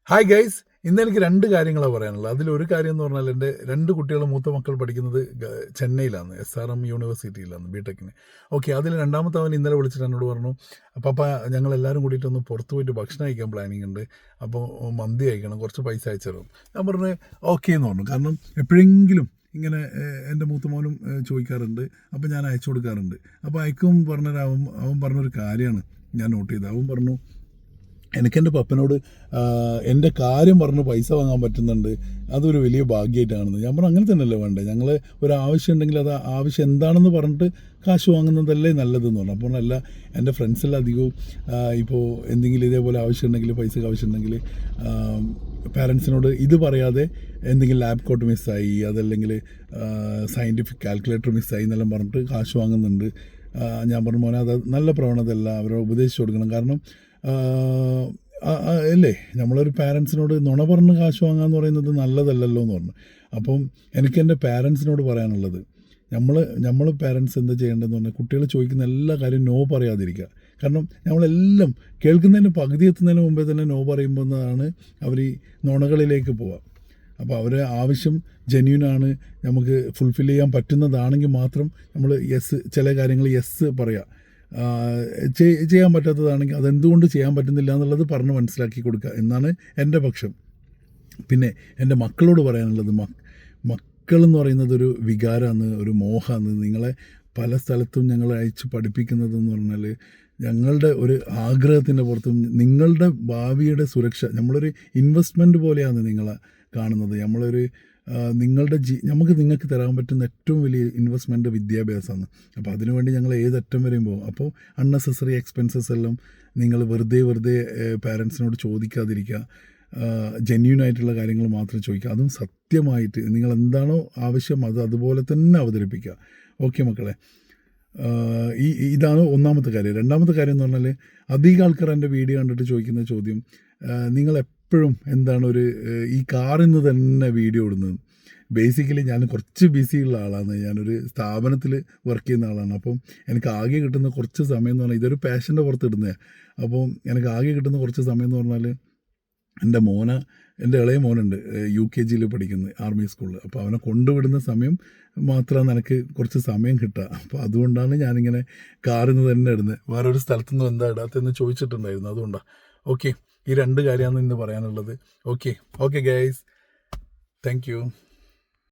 Hi guys, ഇന്ന് എനിക്ക് രണ്ട് കാര്യങ്ങളാണ് പറയാനുള്ളത്. അതിലൊരു കാര്യം എന്ന് പറഞ്ഞാൽ എൻ്റെ രണ്ട് കുട്ടികൾ, മൂത്ത മക്കൾ പഠിക്കുന്നത് ചെന്നൈയിലാണ്, SRM യൂണിവേഴ്സിറ്റിയിലാണ് ബിടെക്കിന്. ഓക്കെ, അതിൽ രണ്ടാമത്തെ അവൻ ഇന്നലെ വിളിച്ചിട്ട് എന്നോട് പറഞ്ഞു, പപ്പ ഞങ്ങളെല്ലാവരും കൂടിയിട്ടൊന്ന് പുറത്ത് പോയിട്ട് ഭക്ഷണം കഴിക്കാൻ പ്ലാനിങ് ഉണ്ട്, അപ്പോൾ മന്തി കഴിക്കണം, കുറച്ച് പൈസ അയച്ചു തരും. ഞാൻ പറഞ്ഞു ഓക്കെ എന്ന് പറഞ്ഞു. കാരണം എപ്പോഴെങ്കിലും ഇങ്ങനെ എൻ്റെ മൂത്ത മോനും ചോദിക്കാറുണ്ട്, അപ്പോൾ ഞാൻ അയച്ചു കൊടുക്കാറുണ്ട്. അപ്പോൾ അയക്കും അവൻ പറഞ്ഞൊരു കാര്യമാണ് ഞാൻ നോട്ട് ചെയ്തത്. അവൻ പറഞ്ഞു, എനിക്കെൻ്റെ പപ്പനോട് എൻ്റെ കാര്യം പറഞ്ഞ് പൈസ വാങ്ങാൻ പറ്റുന്നുണ്ട്, അതൊരു വലിയ ഭാഗ്യമായിട്ടാണെന്ന്. ഞാൻ പറഞ്ഞു അങ്ങനെ തന്നെയല്ലേ വേണ്ടേ, ഞങ്ങൾ ഒരു ആവശ്യം ഉണ്ടെങ്കിൽ അത് ആവശ്യം എന്താണെന്ന് പറഞ്ഞിട്ട് കാശ് വാങ്ങുന്നതല്ലേ നല്ലതെന്ന് പറഞ്ഞു. അപ്പോൾ അല്ല, എൻ്റെ ഫ്രണ്ട്സെല്ലാം അധികവും ഇപ്പോൾ എന്തെങ്കിലും ഇതേപോലെ ആവശ്യം ഉണ്ടെങ്കിൽ, പൈസക്ക് ആവശ്യം ഉണ്ടെങ്കിൽ പാരൻസിനോട് ഇത് പറയാതെ എന്തെങ്കിലും ലാബ് കോട്ട് മിസ്സായി, അതല്ലെങ്കിൽ സയൻറ്റിഫിക് കാൽക്കുലേറ്റർ മിസ്സായി എന്നെല്ലാം പറഞ്ഞിട്ട് കാശ് വാങ്ങുന്നുണ്ട്. ഞാൻ പറഞ്ഞു, മോനെ അത് നല്ല പ്രവണതയല്ല, അവരോട് ഉപദേശിച്ചു കൊടുക്കണം. കാരണം അല്ലേ, നമ്മളൊരു പാരൻസിനോട് നുണ പറഞ്ഞ് കാശ് വാങ്ങാന്ന് പറയുന്നത് നല്ലതല്ലല്ലോ എന്ന് പറഞ്ഞു. അപ്പം എനിക്ക് എൻ്റെ പാരൻസിനോട് പറയാനുള്ളത്, നമ്മൾ പാരൻസ് എന്താ ചെയ്യേണ്ടതെന്ന് പറഞ്ഞാൽ, കുട്ടികൾ ചോദിക്കുന്ന എല്ലാ കാര്യവും നോ പറയാതിരിക്കുക. കാരണം നമ്മളെല്ലാം കേൾക്കുന്നതിന് പകുതി എത്തുന്നതിന് മുമ്പേ തന്നെ നോ പറയുമ്പോഴാണ് അവർ ഈ നുണകളിലേക്ക് പോവുക. അപ്പോൾ അവരെ ആവശ്യം ജെന്യൂനാണ്, നമുക്ക് ഫുൾഫിൽ ചെയ്യാൻ പറ്റുന്നതാണെങ്കിൽ മാത്രം നമ്മൾ ചില കാര്യങ്ങൾ പറയുക. ചെയ്യാൻ പറ്റാത്തതാണെങ്കിൽ അതെന്തുകൊണ്ട് ചെയ്യാൻ പറ്റുന്നില്ല എന്നുള്ളത് പറഞ്ഞ് മനസ്സിലാക്കി കൊടുക്കുക എന്നാണ് എൻ്റെ പക്ഷം. പിന്നെ എൻ്റെ മക്കളോട് പറയാനുള്ളത്, മക്കളെന്ന് പറയുന്നത് ഒരു വികാരമാണ്, ഒരു മോഹമാണ്. നിങ്ങളെ പല സ്ഥലത്തും ഞങ്ങൾ അയച്ച് പഠിപ്പിക്കുന്നതെന്ന് പറഞ്ഞാൽ ഞങ്ങളുടെ ഒരു ആഗ്രഹത്തിൻ്റെ പുറത്തും നിങ്ങളുടെ ഭാവിയുടെ സുരക്ഷ, നമ്മളൊരു ഇൻവെസ്റ്റ്മെൻറ്റ് പോലെയാണ് നിങ്ങളെ കാണുന്നത്. നമ്മളൊരു നമുക്ക് നിങ്ങൾക്ക് തരാൻ പറ്റുന്ന ഏറ്റവും വലിയ ഇൻവെസ്റ്റ്മെൻറ്റ് വിദ്യാഭ്യാസമാണ്. അപ്പോൾ അതിനുവേണ്ടി ഞങ്ങൾ ഏതറ്റം വരെയും പോകും. അപ്പോൾ അൺനെസസറി എക്സ്പെൻസസ് എല്ലാം നിങ്ങൾ വെറുതെ പാരൻസിനോട് ചോദിക്കാതിരിക്കുക. ജെന്യൂനായിട്ടുള്ള കാര്യങ്ങൾ മാത്രം ചോദിക്കുക, അതും സത്യമായിട്ട് നിങ്ങൾ എന്താണോ ആവശ്യം അതുപോലെ തന്നെ അവതരിപ്പിക്കുക. ഓക്കെ മക്കളെ, ഇതാണ് ഒന്നാമത്തെ കാര്യം. രണ്ടാമത്തെ കാര്യം എന്ന് പറഞ്ഞാൽ, അധികം ആൾക്കാർ എൻ്റെ വീഡിയോ കണ്ടിട്ട് ചോദിക്കുന്ന ചോദ്യം, നിങ്ങളെപ്പോഴും എന്താണ് ഈ കാറിൽ നിന്ന് തന്നെ വീഡിയോ ഇടുന്നത്. ബേസിക്കലി ഞാൻ കുറച്ച് ബിസിയുള്ള ആളാണ്, ഞാനൊരു സ്ഥാപനത്തിൽ വർക്ക് ചെയ്യുന്ന ആളാണ്. അപ്പം എനിക്ക് ആകെ കിട്ടുന്ന കുറച്ച് സമയം എന്ന് പറഞ്ഞാൽ, ഇതൊരു പാഷൻ്റെ പുറത്ത് ഇടുന്നതാണ്. അപ്പം എനിക്ക് ആകെ കിട്ടുന്ന കുറച്ച് സമയം എന്ന് പറഞ്ഞാൽ, എൻ്റെ ഇളയ മോനുണ്ട്, UKG പഠിക്കുന്നത്, ആർമി സ്കൂളിൽ. അപ്പോൾ അവനെ കൊണ്ടുവിടുന്ന സമയം മാത്രമാണ് എനിക്ക് കുറച്ച് സമയം കിട്ടുക. അപ്പോൾ അതുകൊണ്ടാണ് ഞാനിങ്ങനെ കാറിൽ നിന്ന് തന്നെ ഇടുന്നത്. വേറൊരു സ്ഥലത്തുനിന്നും എന്താ ഇടാത്തതെന്ന് ചോദിച്ചിട്ടുണ്ടായിരുന്നു, അതുകൊണ്ടാണ്. ഓക്കെ, ഈ രണ്ട് കാര്യമാണ് ഇന്ന് പറയാനുള്ളത്. Okay guys, thank you.